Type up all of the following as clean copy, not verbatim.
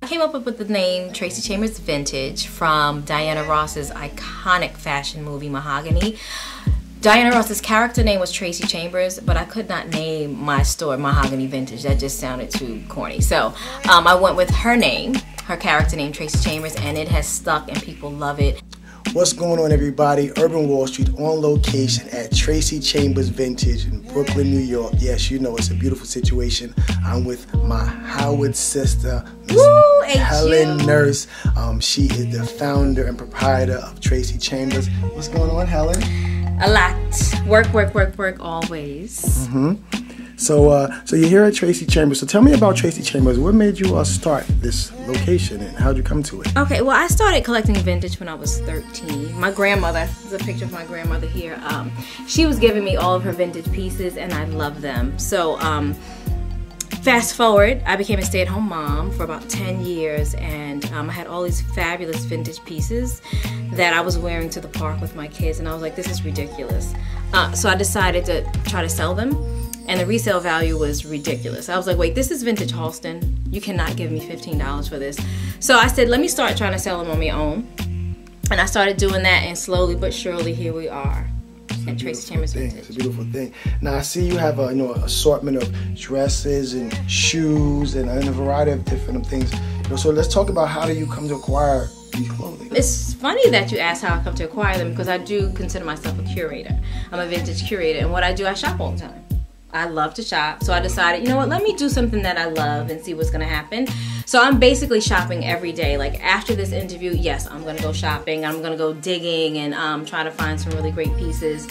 I came up with the name Tracy Chambers Vintage from Diana Ross's iconic fashion movie Mahogany. Diana Ross's character name was Tracy Chambers, but I could not name my store Mahogany Vintage. That just sounded too corny. So I went with her name, her character name, Tracy Chambers, and it has stuck and people love it. What's going on, everybody? Urban Wall Street on location at Tracy Chambers Vintage in Brooklyn, New York. Yes, you know it's a beautiful situation. I'm with my Howard sister, Miss Helen Nurse. She is the founder and proprietor of Tracy Chambers. What's going on, Helen? A lot. Work, work, work, work always. So you're here at Tracy Chambers. So tell me about Tracy Chambers. What made you start this location and how'd you come to it? Okay, well, I started collecting vintage when I was 13. My grandmother, there's a picture of my grandmother here. She was giving me all of her vintage pieces and I love them. So fast forward, I became a stay-at-home mom for about 10 years and I had all these fabulous vintage pieces that I was wearing to the park with my kids and I was like, this is ridiculous. So I decided to try to sell them. And the resale value was ridiculous. I was like, wait, this is vintage Halston. You cannot give me $15 for this. So I said, let me start trying to sell them on my own. And I started doing that, and slowly but surely, here we are at Tracy Chambers Vintage. It's a beautiful thing. Now I see you have a assortment of dresses and shoes and a variety of different things. So let's talk about how do you come to acquire these clothing? It's funny that you ask how I come to acquire them because I do consider myself a curator. I'm a vintage curator, and what I do, I shop all the time. I love to shop, so I decided, you know what, let me do something that I love and see what's gonna happen. So I'm basically shopping every day. Like after this interview, yes, I'm gonna go shopping, I'm gonna go digging and try to find some really great pieces.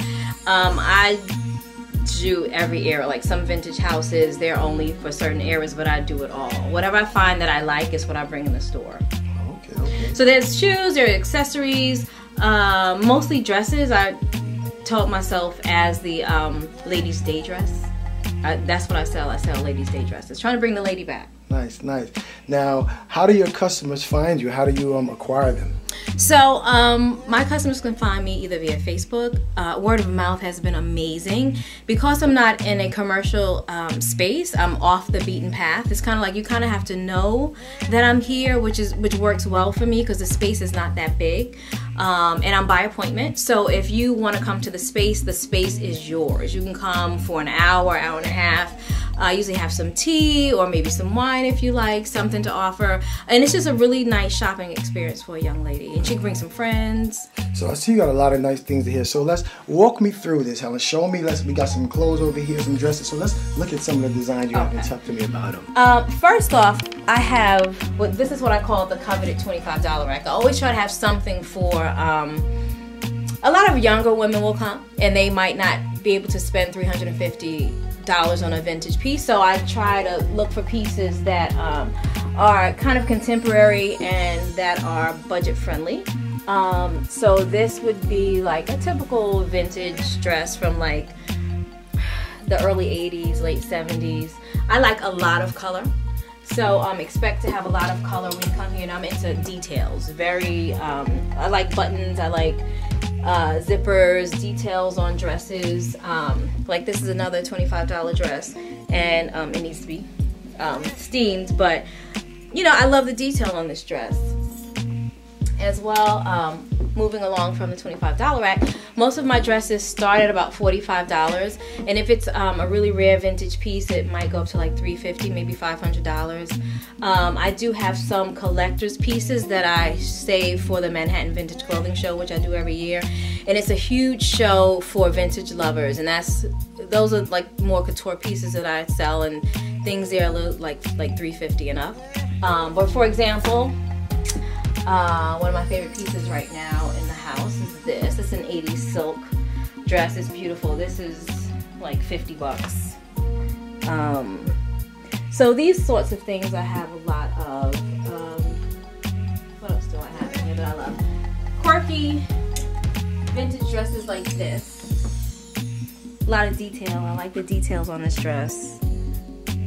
I do every era, like some vintage houses, they're only for certain eras, but I do it all. Whatever I find that I like is what I bring in the store. Okay. So there's shoes, there are accessories, mostly dresses. I told myself as the ladies' day dress. That's what I sell. I sell ladies' day dresses. Trying to bring the lady back. Nice, nice. Now, how do your customers find you? How do you acquire them? So, my customers can find me either via Facebook. Word of mouth has been amazing. Because I'm not in a commercial space, I'm off the beaten path. It's kind of like you kind of have to know that I'm here, which works well for me because the space is not that big. And I'm by appointment. So if you want to come to the space is yours. You can come for an hour, hour and a half. I usually have some tea or maybe some wine if you like, something to offer. And it's just a really nice shopping experience for a young lady. And she can bring some friends. So I see you got a lot of nice things to hear. So let's walk me through this, Helen. Show me, we got some clothes over here, some dresses. So let's look at some of the designs you have and talk to me about them. First off, I have, this is what I call the coveted $25 rack. I always try to have something for, a lot of younger women will come and they might not be able to spend $350 on a vintage piece, so I try to look for pieces that are kind of contemporary and that are budget friendly. So this would be like a typical vintage dress from like the early 80s, late 70s. I like a lot of color, so expect to have a lot of color when you come here, and I'm into details. I like buttons, I like zippers, details on dresses. Like this is another $25 dress, and it needs to be steamed, but you know, I love the detail on this dress as well. Moving along from the $25 rack, most of my dresses start at about $45, and if it's a really rare vintage piece, it might go up to like $350, maybe $500. I do have some collector's pieces that I save for the Manhattan Vintage Clothing Show, which I do every year, and it's a huge show for vintage lovers, and those are like more couture pieces that I sell, and things there are like $350 and up. But for example, one of my favorite pieces right now in the house is this. It's an 80s silk dress. It's beautiful. This is like $50. So these sorts of things I have a lot of. What else do I have in here that I love? Quirky vintage dresses like this. A lot of detail. I like the details on this dress.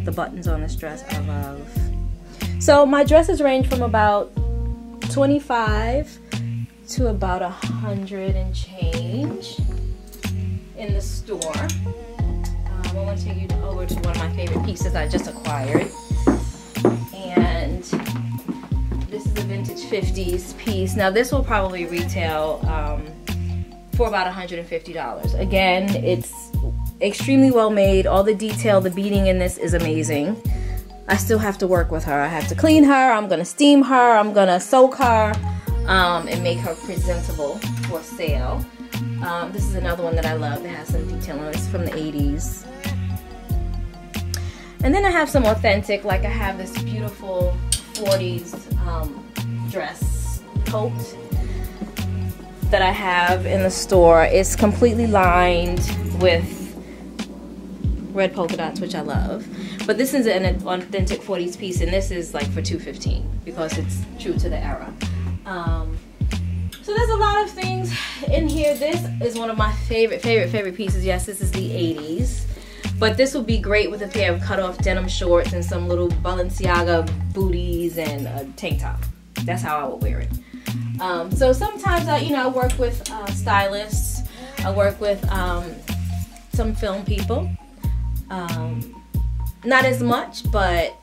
The buttons on this dress I love. So my dresses range from about 25 to about 100 and change in the store. I want to take you over to one of my favorite pieces I just acquired, and 50s piece. Now this will probably retail for about $150. Again, it's extremely well made. All the detail, the beading in this is amazing. I still have to work with her. I have to clean her, I'm gonna steam her, I'm gonna soak her, and make her presentable for sale. This is another one that I love that has some detail on it. It's from the 80s. And then I have some authentic, like I have this beautiful 40s dress coat that I have in the store. It's completely lined with red polka dots, which I love. But this is an authentic 40s piece, and this is like for $215 because it's true to the era. So there's a lot of things in here. This is one of my favorite pieces. Yes, this is the 80s. But this would be great with a pair of cut-off denim shorts and some little Balenciaga booties and a tank top. That's how I would wear it. So sometimes I work with stylists. I work with some film people. Not as much, but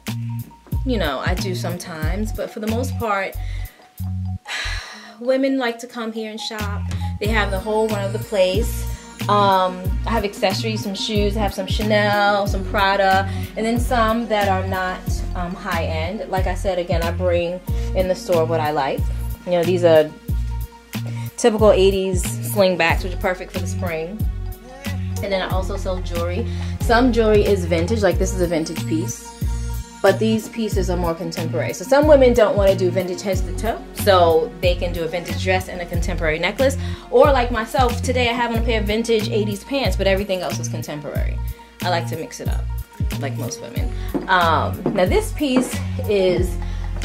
I do sometimes. But for the most part, women like to come here and shop. They have the whole run of the place. I have accessories, some shoes. I have some Chanel, some Prada, and then some that are not high-end. Like I said, again, I bring in the store what I like. These are typical 80s slingbacks, which are perfect for the spring. And then I also sell jewelry. Some jewelry is vintage, like this is a vintage piece. But these pieces are more contemporary. So some women don't want to do vintage head to toe, so they can do a vintage dress and a contemporary necklace. Or like myself, today I have on a pair of vintage 80s pants, but everything else is contemporary. I like to mix it up, like most women. Now this piece is,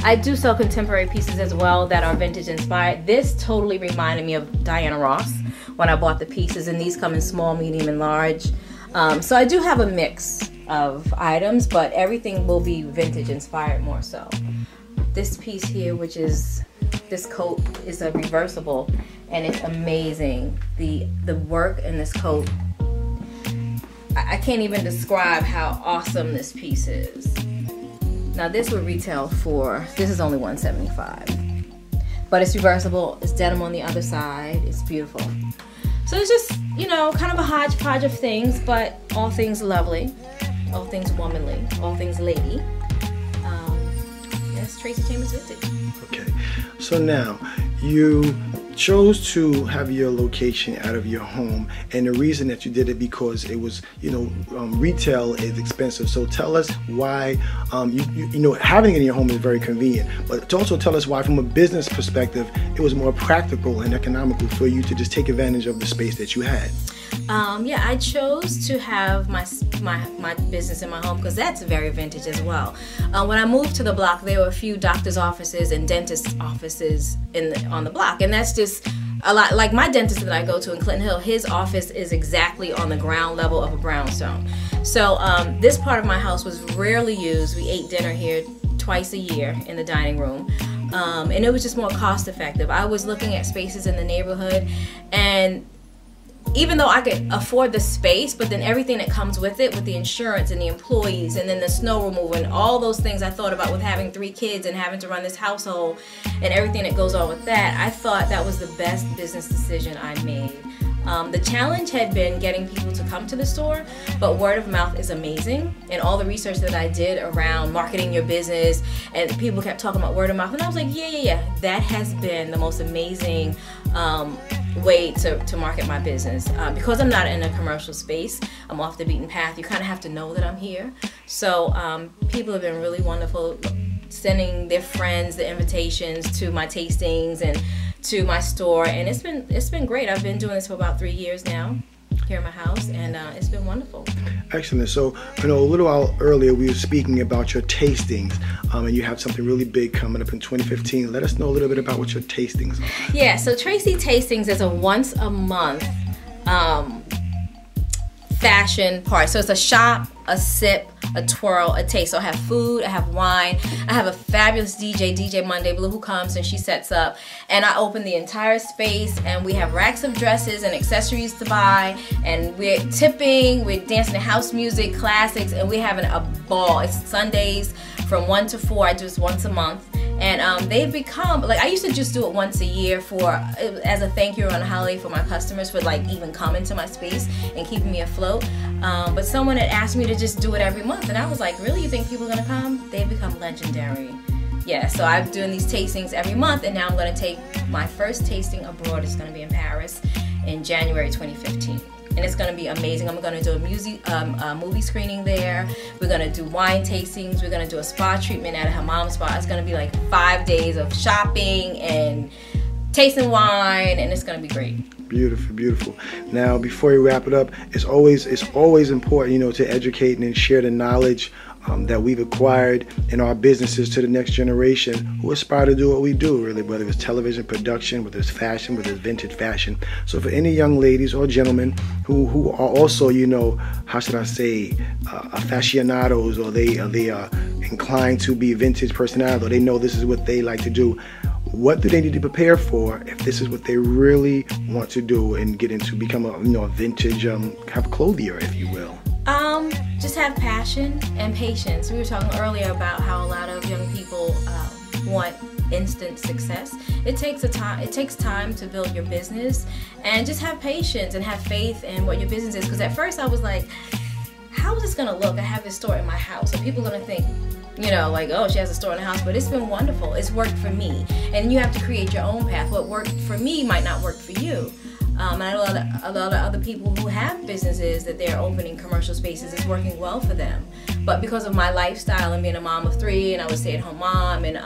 I do sell contemporary pieces as well that are vintage inspired. This totally reminded me of Diana Ross when I bought the pieces, and these come in small, medium, and large. So I do have a mix of items, but everything will be vintage inspired more so. This piece here, which is this coat, is a reversible, and it's amazing. The work in this coat, I can't even describe how awesome this piece is. Now this would retail for, this is only $175, but it's reversible. It's denim on the other side. It's beautiful. So it's just, kind of a hodgepodge of things, but all things lovely, all things womanly, all things lady. That's Tracy Chambers Vintage. Okay, so now you chose to have your location out of your home, and the reason that you did it because it was, retail is expensive. So tell us why, having it in your home is very convenient, but also tell us why, from a business perspective, it was more practical and economical for you to just take advantage of the space that you had. Yeah, I chose to have my business in my home because that's very vintage as well. When I moved to the block, there were a few doctor's offices and dentist offices on the block, and that's just a lot. Like my dentist that I go to in Clinton Hill, his office is exactly on the ground level of a brownstone. So this part of my house was rarely used. We ate dinner here twice a year in the dining room. And it was just more cost effective. I was looking at spaces in the neighborhood, and even though I could afford the space, but then everything that comes with it, with the insurance and the employees and then the snow removal and all those things I thought about with having 3 kids and having to run this household and everything that goes on with that, I thought that was the best business decision I made. The challenge had been getting people to come to the store, but word of mouth is amazing. And all the research that I did around marketing your business, and people kept talking about word of mouth, and I was like, yeah, that has been the most amazing way to market my business. Because I'm not in a commercial space, I'm off the beaten path, you kind of have to know that I'm here. So people have been really wonderful, sending their friends the invitations to my tastings and to my store, and it's been great. I've been doing this for about 3 years now here in my house, and it's been wonderful. Excellent. So, a little while earlier we were speaking about your tastings, and you have something really big coming up in 2015. Let us know a little bit about what your tastings are. Yeah, so Tracy Tastings is a once a month fashion party. So it's a shop, a sip, a twirl, a taste. So I have food, I have wine, I have a fabulous DJ Monday Blue, who comes and she sets up, and I open the entire space, and we have racks of dresses and accessories to buy, and we're tipping, we're dancing to house music, classics, and we're having a ball. It's Sundays from 1 to 4. I do this once a month, And they've become, like, I used to just do it once a year as a thank you on a holiday for my customers for like even coming to my space and keeping me afloat. But someone had asked me to just do it every month, and I was like, really, you think people are gonna come? They've become legendary. Yeah, so I'm doing these tastings every month, and now I'm gonna take my first tasting abroad. It's gonna be in Paris in January 2015. And it's going to be amazing. I'm going to do a movie screening there. We're going to do wine tastings. We're going to do a spa treatment at a hammam spa. It's going to be like 5 days of shopping and tasting wine, and it's going to be great. Beautiful, beautiful. Now, before we wrap it up, it's always important, you know, to educate and share the knowledge that we've acquired in our businesses to the next generation who aspire to do what we do, really, whether it's television production, whether it's fashion, whether it's vintage fashion. So for any young ladies or gentlemen who are also, you know, how should I say, aficionados, or they are inclined to be vintage personality, or they know this is what they like to do, what do they need to prepare for if this is what they really want to do and get into, become a, you know, a vintage clothier, if you will? Just have passion and patience. We were talking earlier about how a lot of young people want instant success. It takes time to build your business, and just have patience and have faith in what your business is. Because at first I was like, how is this gonna look? I have this store in my house, so people are gonna think, you know, like, oh, she has a store in the house. But it's been wonderful. It's worked for me, and you have to create your own path. What worked for me might not work for you. And I know a lot of other people who have businesses that they're opening commercial spaces, it's working well for them. But because of my lifestyle and being a mom of 3, and I was a stay-at-home mom, and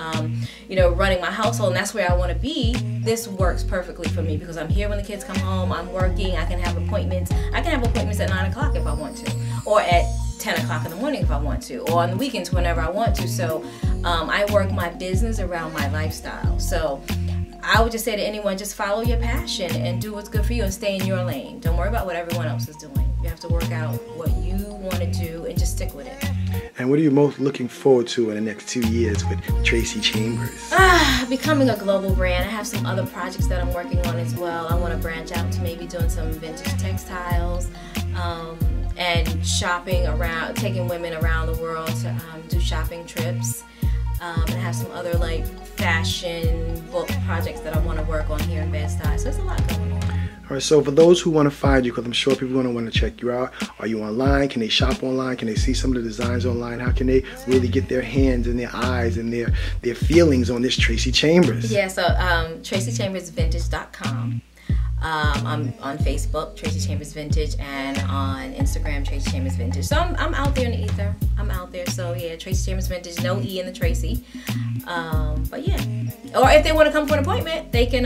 you know, running my household, and that's where I want to be, this works perfectly for me because I'm here when the kids come home, I'm working, I can have appointments. I can have appointments at 9 o'clock if I want to, or at 10 o'clock in the morning if I want to, or on the weekends whenever I want to. So I work my business around my lifestyle. So I would just say to anyone, just follow your passion and do what's good for you and stay in your lane. Don't worry about what everyone else is doing. You have to work out what you want to do and just stick with it. And what are you most looking forward to in the next 2 years with Tracy Chambers? Becoming a global brand. I have some other projects that I'm working on as well. I want to branch out to maybe doing some vintage textiles and shopping around, taking women around the world to do shopping trips. And I have some other like fashion book projects that I want to work on here in Bed-Stuy. So there's a lot going on. All right, so for those who want to find you, because I'm sure people are going to want to check you out, are you online? Can they shop online? Can they see some of the designs online? How can they really get their hands and their eyes and their feelings on this Tracy Chambers? Yeah, so TracyChambersVintage.com. I'm on Facebook, Tracy Chambers Vintage, and on Instagram, Tracy Chambers Vintage. So I'm out there in the ether. I'm out there. So yeah, Tracy Chambers Vintage, no E in the Tracy. But yeah, or if they want to come for an appointment, they can,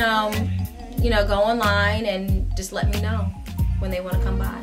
you know, go online and just let me know when they want to come by.